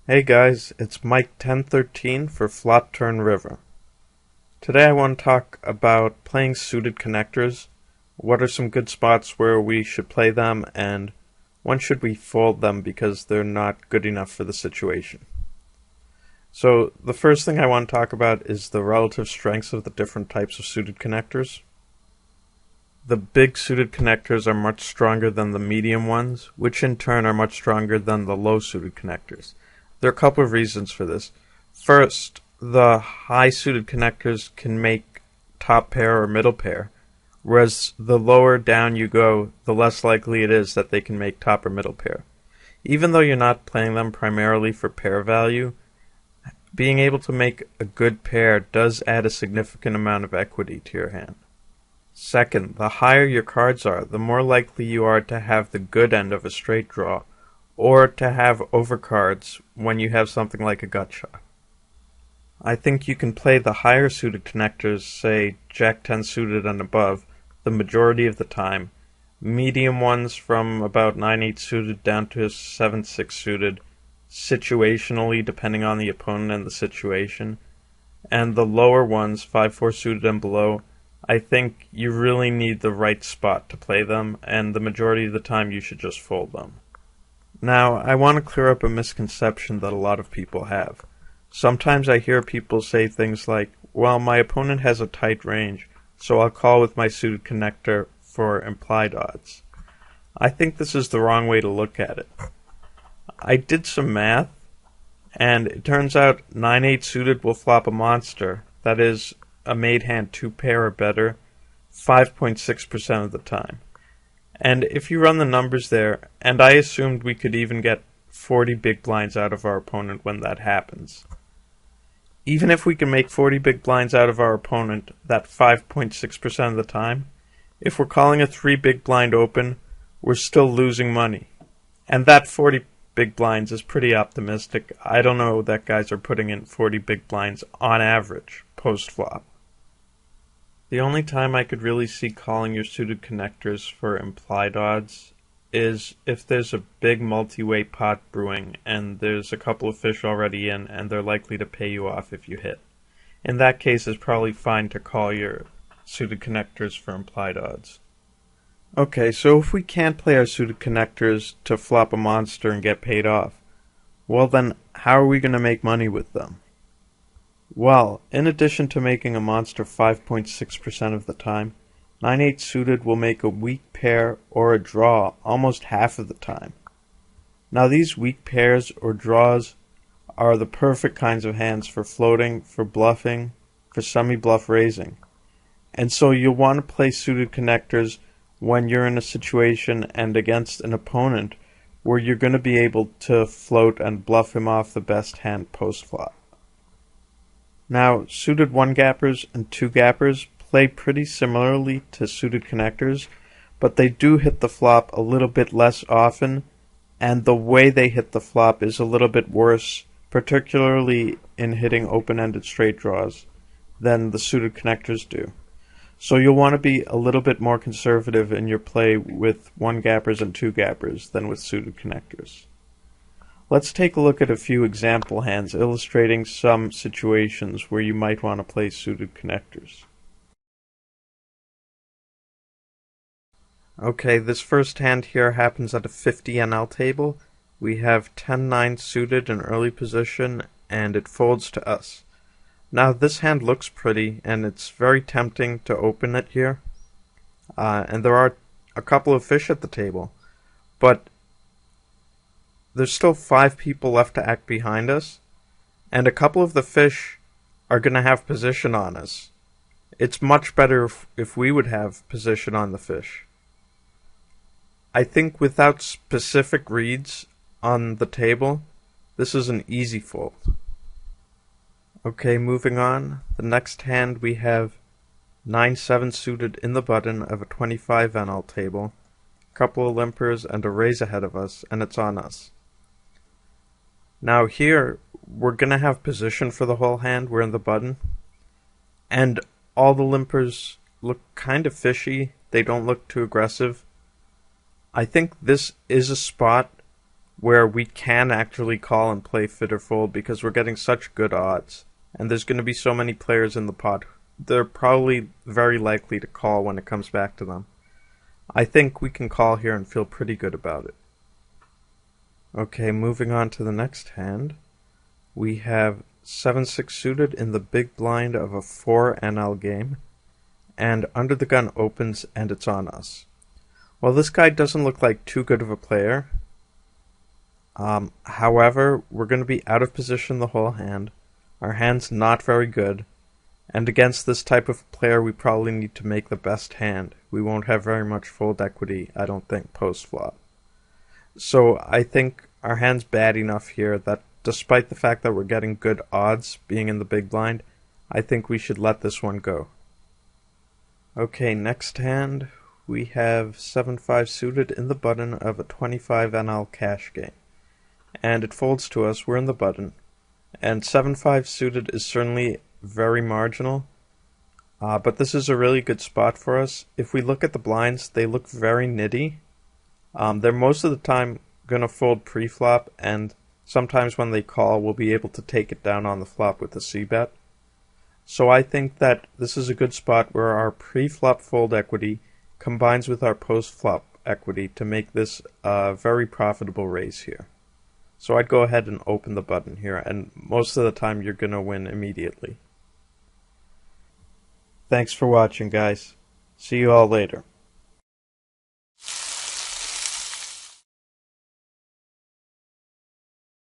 Hey guys, it's Mike 1013 for FlopTurnRiver. Today I want to talk about playing suited connectors. What are some good spots where we should play them, and when should we fold them because they're not good enough for the situation. So the first thing I want to talk about is the relative strengths of the different types of suited connectors. The big suited connectors are much stronger than the medium ones, which in turn are much stronger than the low suited connectors. There are a couple of reasons for this. First, the high suited connectors can make top pair or middle pair, whereas the lower down you go, the less likely it is that they can make top or middle pair. Even though you're not playing them primarily for pair value, being able to make a good pair does add a significant amount of equity to your hand. Second, the higher your cards are, the more likely you are to have the good end of a straight draw, or to have overcards when you have something like a gut shot. I think you can play the higher suited connectors, say Jack 10 suited and above, the majority of the time, medium ones from about 9-8 suited down to 7-6 suited, situationally depending on the opponent and the situation, and the lower ones, 5-4 suited and below, I think you really need the right spot to play them, and the majority of the time you should just fold them. Now, I want to clear up a misconception that a lot of people have. Sometimes I hear people say things like, well, my opponent has a tight range, so I'll call with my suited connector for implied odds. I think this is the wrong way to look at it. I did some math, and it turns out 9-8 suited will flop a monster, that is, a made hand 2-pair or better, 5.6% of the time. And if you run the numbers there, and I assumed we could even get 40 big blinds out of our opponent when that happens. Even if we can make 40 big blinds out of our opponent, that 5.6% of the time, if we're calling a 3 big blind open, we're still losing money. And that 40 big blinds is pretty optimistic. I don't know that guys are putting in 40 big blinds on average post-flop. The only time I could really see calling your suited connectors for implied odds is if there's a big multi-way pot brewing and there's a couple of fish already in and they're likely to pay you off if you hit. In that case, it's probably fine to call your suited connectors for implied odds. Okay, so if we can't play our suited connectors to flop a monster and get paid off, well then, how are we going to make money with them? Well, in addition to making a monster 5.6% of the time, 9-8 suited will make a weak pair or a draw almost half of the time. Now these weak pairs or draws are the perfect kinds of hands for floating, for bluffing, for semi-bluff raising. And so you'll want to play suited connectors when you're in a situation and against an opponent where you're going to be able to float and bluff him off the best hand post-flop. Now, suited 1-gappers and 2-gappers play pretty similarly to suited connectors, but they do hit the flop a little bit less often, and the way they hit the flop is a little bit worse, particularly in hitting open-ended straight draws, than the suited connectors do. So you'll want to be a little bit more conservative in your play with 1-gappers and 2-gappers than with suited connectors. Let's take a look at a few example hands illustrating some situations where you might want to play suited connectors. Okay, this first hand here happens at a 50 NL table. We have 10-9 suited in early position, and it folds to us. Now this hand looks pretty, and it's very tempting to open it here. And there are a couple of fish at the table, but there's still 5 people left to act behind us, and a couple of the fish are going to have position on us. It's much better if we would have position on the fish. I think without specific reads on the table, this is an easy fold. Okay, moving on. The next hand we have 9-7 suited in the button of a 25 NL table, a couple of limpers and a raise ahead of us, and it's on us. Now here, we're going to have position for the whole hand, we're in the button, and all the limpers look kind of fishy, they don't look too aggressive. I think this is a spot where we can actually call and play fit or fold because we're getting such good odds. And there's going to be so many players in the pot. They're probably very likely to call when it comes back to them. I think we can call here and feel pretty good about it. Okay, moving on to the next hand. We have 7-6 suited in the big blind of a 4 NL game. And under the gun opens and it's on us. Well, this guy doesn't look like too good of a player. However, we're going to be out of position the whole hand. Our hand's not very good. And against this type of player, we probably need to make the best hand. We won't have very much fold equity, I don't think, post-flop. So I think our hand's bad enough here that despite the fact that we're getting good odds being in the big blind, I think we should let this one go. Okay, next hand, we have 7-5 suited in the button of a 25 NL cash game. And it folds to us, we're in the button. And 7-5 suited is certainly very marginal, but this is a really good spot for us. If we look at the blinds, they look very nitty. They're most of the time going to fold pre-flop, and sometimes when they call, we'll be able to take it down on the flop with a c-bet. So I think that this is a good spot where our pre-flop fold equity combines with our post-flop equity to make this a very profitable raise here. So I'd go ahead and open the button here, and most of the time you're going to win immediately. Thanks for watching, guys. See you all later.